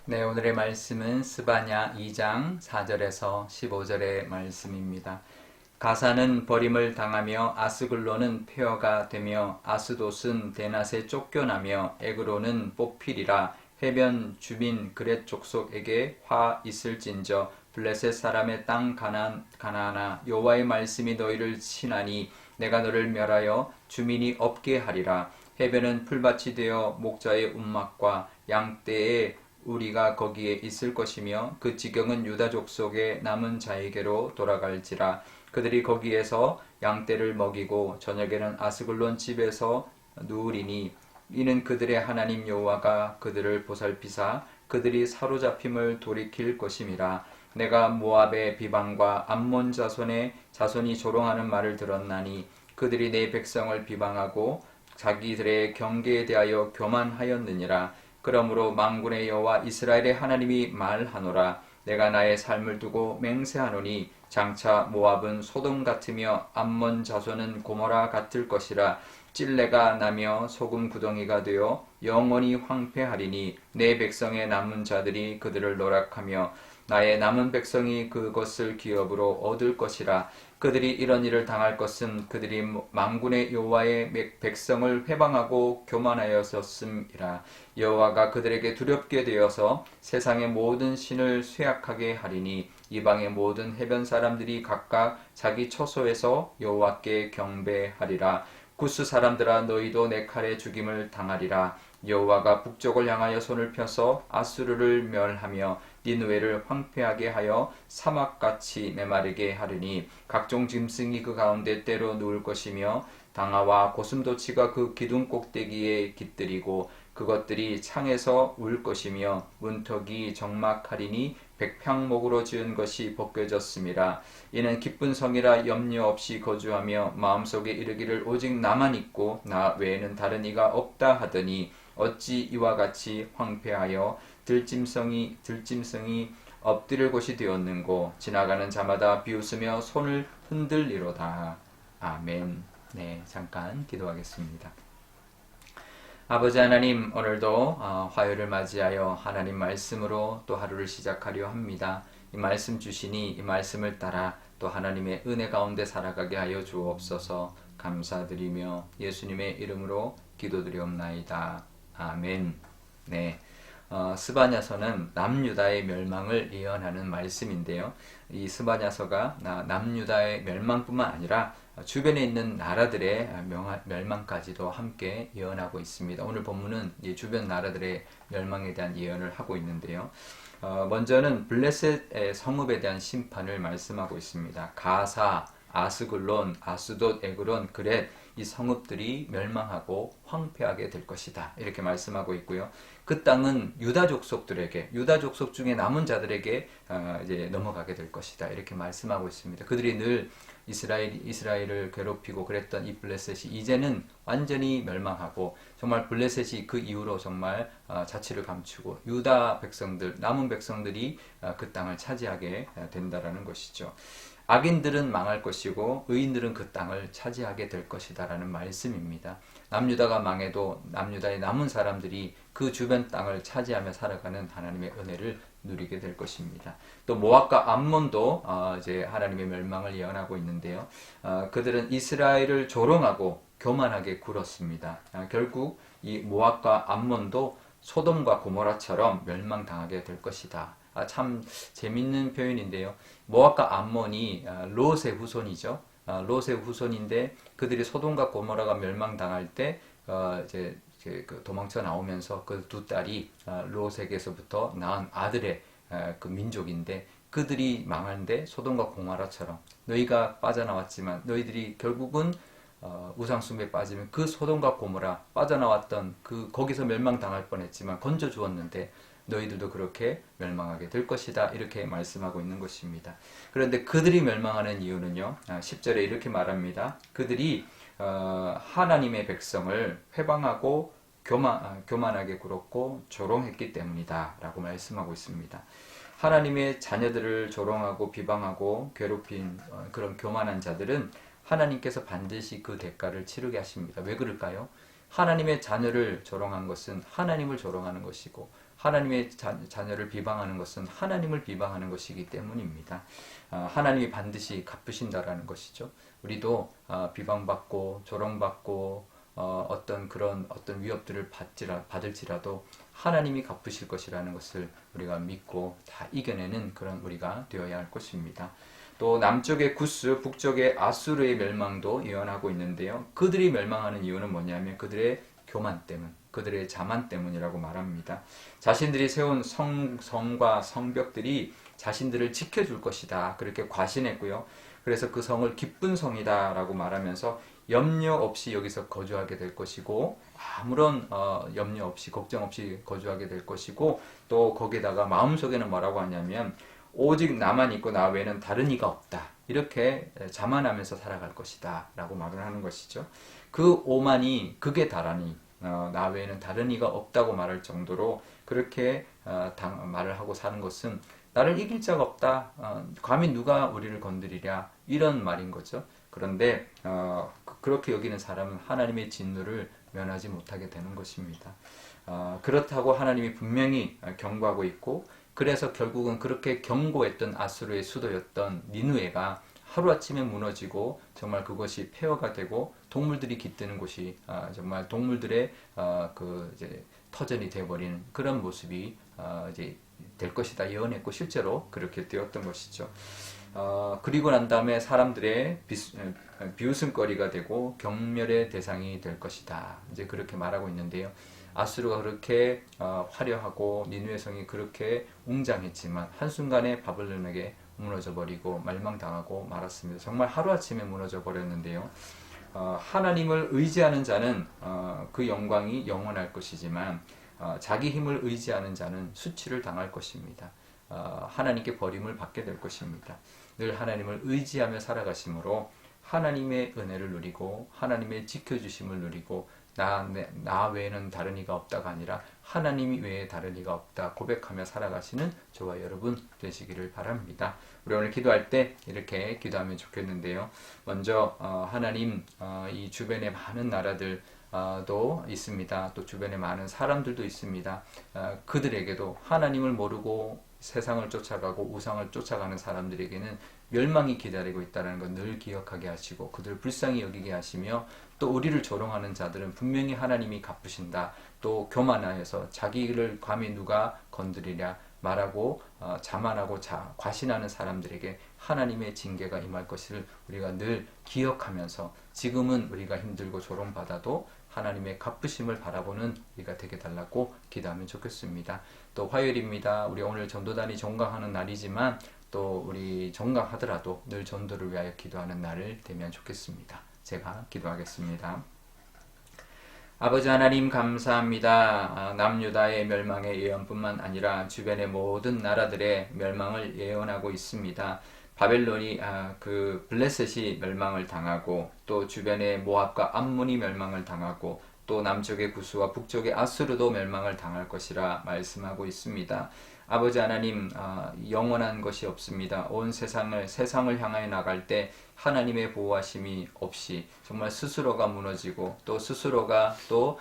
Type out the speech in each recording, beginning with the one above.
네, 오늘의 말씀은 스바냐 2장 4절에서 15절의 말씀입니다. 가사는 버림을 당하며 아스글론은 폐허가 되며 아스돗은 대낮에 쫓겨나며 에그론은 뽑히리라. 해변 주민 그렛 족속에게 화 있을진저 블레셋 사람의 땅 가나안아 여호와의 말씀이 너희를 치나니 내가 너를 멸하여 주민이 없게 하리라. 해변은 풀밭이 되어 목자의 움막과 양떼의 우리가 거기에 있을 것이며 그 지경은 유다 족속의 남은 자에게로 돌아갈지라. 그들이 거기에서 양떼를 먹이고 저녁에는 아스글론 집에서 누우리니 이는 그들의 하나님 여호와가 그들을 보살피사 그들이 사로잡힘을 돌이킬 것임이라. 내가 모압의 비방과 암몬 자손이 조롱하는 말을 들었나니 그들이 내 백성을 비방하고 자기들의 경계에 대하여 교만하였느니라. 그러므로 만군의 여호와 이스라엘의 하나님이 말하노라. 내가 나의 삶을 두고 맹세하노니 장차 모압은 소돔 같으며 암몬 자손은 고모라 같을 것이라. 찔레가 나며 소금 구덩이가 되어 영원히 황폐하리니 내 백성의 남은 자들이 그들을 노락하며 나의 남은 백성이 그것을 기업으로 얻을 것이라. 그들이 이런 일을 당할 것은 그들이 만군의 여호와의 백성을 회방하고 교만하였음이라. 여호와가 그들에게 두렵게 되어서 세상의 모든 신을 쇠약하게 하리니 이방의 모든 해변 사람들이 각각 자기 처소에서 여호와께 경배하리라. 구스 사람들아 너희도 내 칼에 죽임을 당하리라. 여호와가 북쪽을 향하여 손을 펴서 아수르를 멸하며 니느웨를 황폐하게 하여 사막같이 메마르게 하리니 각종 짐승이 그 가운데 때로 누울 것이며 당아와 고슴도치가 그 기둥 꼭대기에 깃들이고 그것들이 창에서 울 것이며 문턱이 적막하리니 백향목으로 지은 것이 벗겨졌음이라. 이는 기쁜 성이라 염려 없이 거주하며 마음속에 이르기를 오직 나만 있고 나 외에는 다른 이가 없다 하더니 어찌 이와 같이 황폐하여 들짐승이 엎드릴 곳이 되었는고. 지나가는 자마다 비웃으며 손을 흔들리로다. 아멘. 네, 잠깐 기도하겠습니다. 아버지 하나님, 오늘도 화요일을 맞이하여 하나님 말씀으로 또 하루를 시작하려 합니다. 이 말씀 주시니 이 말씀을 따라 또 하나님의 은혜 가운데 살아가게 하여 주옵소서. 감사드리며 예수님의 이름으로 기도드리옵나이다. 아멘. 네. 스바냐서는 남유다의 멸망을 예언하는 말씀인데요. 이 스바냐서가 남유다의 멸망뿐만 아니라 주변에 있는 나라들의 멸망까지도 함께 예언하고 있습니다. 오늘 본문은 주변 나라들의 멸망에 대한 예언을 하고 있는데요. 먼저는 블레셋의 성읍에 대한 심판을 말씀하고 있습니다. 가사, 아스글론, 아스돗, 에그론, 그렛 이 성읍들이 멸망하고 황폐하게 될 것이다. 이렇게 말씀하고 있고요. 그 땅은 유다 족속들에게, 유다 족속 중에 남은 자들에게 이제 넘어가게 될 것이다. 이렇게 말씀하고 있습니다. 그들이 늘 이스라엘을 괴롭히고 그랬던 이 블레셋이 이제는 완전히 멸망하고 정말 블레셋이 그 이후로 정말 자취를 감추고 유다 백성들, 남은 백성들이 그 땅을 차지하게 된다라는 것이죠. 악인들은 망할 것이고 의인들은 그 땅을 차지하게 될 것이다 라는 말씀입니다. 남유다가 망해도 남유다의 남은 사람들이 그 주변 땅을 차지하며 살아가는 하나님의 은혜를 누리게 될 것입니다. 또 모압과 암몬도 이제 하나님의 멸망을 예언하고 있는데요. 그들은 이스라엘을 조롱하고 교만하게 굴었습니다. 결국 이 모압과 암몬도 소돔과 고모라처럼 멸망당하게 될 것이다. 참 재밌는 표현인데요. 모압과 암몬이 롯의 후손이죠. 롯의 후손인데 그들이 소돔과 고모라가 멸망당할 때 이제 도망쳐 나오면서 그 두 딸이 롯에게서부터 낳은 아들의 그 민족인데 그들이 망한데 소돔과 고모라처럼 너희가 빠져나왔지만 너희들이 결국은 우상숭배에 빠지면 그 소돔과 고모라 빠져나왔던 거기서 멸망당할 뻔했지만 건져 주었는데 너희들도 그렇게 멸망하게 될 것이다. 이렇게 말씀하고 있는 것입니다. 그런데 그들이 멸망하는 이유는요. 10절에 이렇게 말합니다. 그들이 하나님의 백성을 회방하고 교만하게 굴었고 조롱했기 때문이다. 라고 말씀하고 있습니다. 하나님의 자녀들을 조롱하고 비방하고 괴롭힌 그런 교만한 자들은 하나님께서 반드시 그 대가를 치르게 하십니다. 왜 그럴까요? 하나님의 자녀를 조롱한 것은 하나님을 조롱하는 것이고 하나님의 자녀를 비방하는 것은 하나님을 비방하는 것이기 때문입니다. 하나님이 반드시 갚으신다라는 것이죠. 우리도 비방받고 조롱받고 어떤 위협들을 받을지라도 하나님이 갚으실 것이라는 것을 우리가 믿고 다 이겨내는 그런 우리가 되어야 할 것입니다. 또 남쪽의 구스, 북쪽의 아수르의 멸망도 예언하고 있는데요. 그들이 멸망하는 이유는 뭐냐면 그들의 교만 때문, 그들의 자만 때문이라고 말합니다. 자신들이 세운 성과 성벽들이 자신들을 지켜줄 것이다. 그렇게 과신했고요. 그래서 그 성을 기쁜 성이다 라고 말하면서 염려 없이 여기서 거주하게 될 것이고 아무런 염려 없이 걱정 없이 거주하게 될 것이고 또 거기다가 마음속에는 뭐라고 하냐면 오직 나만 있고 나 외에는 다른 이가 없다. 이렇게 자만하면서 살아갈 것이다 라고 말을 하는 것이죠. 그 오만이 극에 달하니 나 외에는 다른 이가 없다고 말할 정도로 그렇게 말을 하고 사는 것은 나를 이길 자가 없다. 감히 누가 우리를 건드리랴. 이런 말인 거죠. 그런데 그렇게 여기는 사람은 하나님의 진노를 면하지 못하게 되는 것입니다. 그렇다고 하나님이 분명히 경고하고 있고 그래서 결국은 그렇게 경고했던 아수르의 수도였던 니느웨가 하루아침에 무너지고 정말 그것이 폐허가 되고 동물들이 깃드는 곳이 정말 동물들의 이제 터전이 되어버리는 그런 모습이 이제 될 것이다 예언했고 실제로 그렇게 되었던 것이죠. 그리고 난 다음에 사람들의 비웃음거리가 되고 경멸의 대상이 될 것이다. 이제 그렇게 말하고 있는데요. 아수르가 그렇게 화려하고 니느웨 성이 그렇게 웅장했지만 한순간에 바벨론에게 무너져 버리고 멸망당하고 말았습니다. 정말 하루아침에 무너져 버렸는데요. 하나님을 의지하는 자는 그 영광이 영원할 것이지만 자기 힘을 의지하는 자는 수치를 당할 것입니다. 하나님께 버림을 받게 될 것입니다. 늘 하나님을 의지하며 살아가심으로 하나님의 은혜를 누리고 하나님의 지켜주심을 누리고 나 외에는 다른 이가 없다가 아니라 하나님이 외에 다른 이가 없다 고백하며 살아가시는 저와 여러분 되시기를 바랍니다. 우리 오늘 기도할 때 이렇게 기도하면 좋겠는데요. 먼저 하나님 이 주변에 많은 나라들도 있습니다. 또 주변에 많은 사람들도 있습니다. 그들에게도 하나님을 모르고 세상을 쫓아가고 우상을 쫓아가는 사람들에게는 멸망이 기다리고 있다는 것 늘 기억하게 하시고 그들을 불쌍히 여기게 하시며 또 우리를 조롱하는 자들은 분명히 하나님이 갚으신다. 또 교만하여서 자기를 감히 누가 건드리랴 말하고 자만하고 과신하는 사람들에게 하나님의 징계가 임할 것을 우리가 늘 기억하면서 지금은 우리가 힘들고 조롱받아도 하나님의 갚으심을 바라보는 우리가 되게 달라고 기도하면 좋겠습니다. 또 화요일입니다. 우리 오늘 전도단이 종강하는 날이지만 또 우리 종강하더라도 늘 전도를 위하여 기도하는 날을 되면 좋겠습니다. 제가 기도하겠습니다. 아버지 하나님 감사합니다. 남유다의 멸망의 예언뿐만 아니라 주변의 모든 나라들의 멸망을 예언하고 있습니다. 바벨론이 그 블레셋이 멸망을 당하고 또 주변의 모압과 암몬이 멸망을 당하고 또 남쪽의 구스와 북쪽의 아수르도 멸망을 당할 것이라 말씀하고 있습니다. 아버지 하나님 영원한 것이 없습니다. 온 세상을 향하여 나갈 때 하나님의 보호하심이 없이 정말 스스로가 무너지고 또 스스로가 또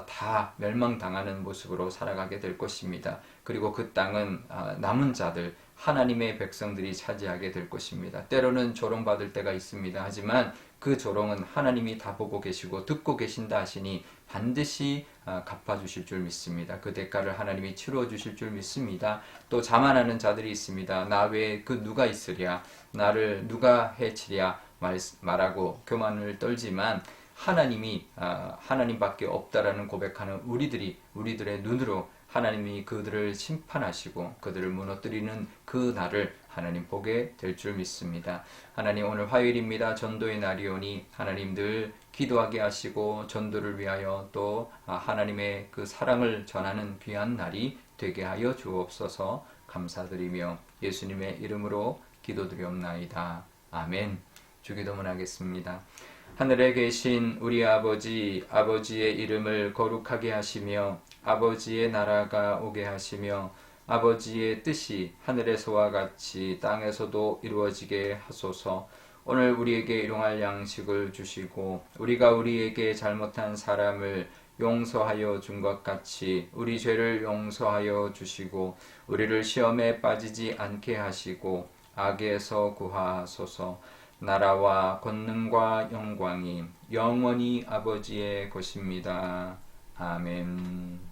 다 멸망당하는 모습으로 살아가게 될 것입니다. 그리고 그 땅은 남은 자들 하나님의 백성들이 차지하게 될 것입니다. 때로는 조롱받을 때가 있습니다. 하지만 그 조롱은 하나님이 다 보고 계시고 듣고 계신다 하시니 반드시 갚아주실 줄 믿습니다. 그 대가를 하나님이 치루어 주실 줄 믿습니다. 또 자만하는 자들이 있습니다. 나 외에 그 누가 있으랴 나를 누가 해치랴 말하고 교만을 떨지만 하나님이 하나님밖에 없다라는 고백하는 우리들의 눈으로 하나님이 그들을 심판하시고 그들을 무너뜨리는 그 날을 하나님 보게 될 줄 믿습니다. 하나님 오늘 화요일입니다. 전도의 날이오니 하나님 늘 기도하게 하시고 전도를 위하여 또 하나님의 그 사랑을 전하는 귀한 날이 되게 하여 주옵소서. 감사드리며 예수님의 이름으로 기도드리옵나이다. 아멘. 주기도문 하겠습니다. 하늘에 계신 우리 아버지의 이름을 거룩하게 하시며 아버지의 나라가 오게 하시며 아버지의 뜻이 하늘에서와 같이 땅에서도 이루어지게 하소서. 오늘 우리에게 일용할 양식을 주시고 우리가 우리에게 잘못한 사람을 용서하여 준 것 같이 우리 죄를 용서하여 주시고 우리를 시험에 빠지지 않게 하시고 악에서 구하소서. 나라와 권능과 영광이 영원히 아버지의 것입니다. 아멘.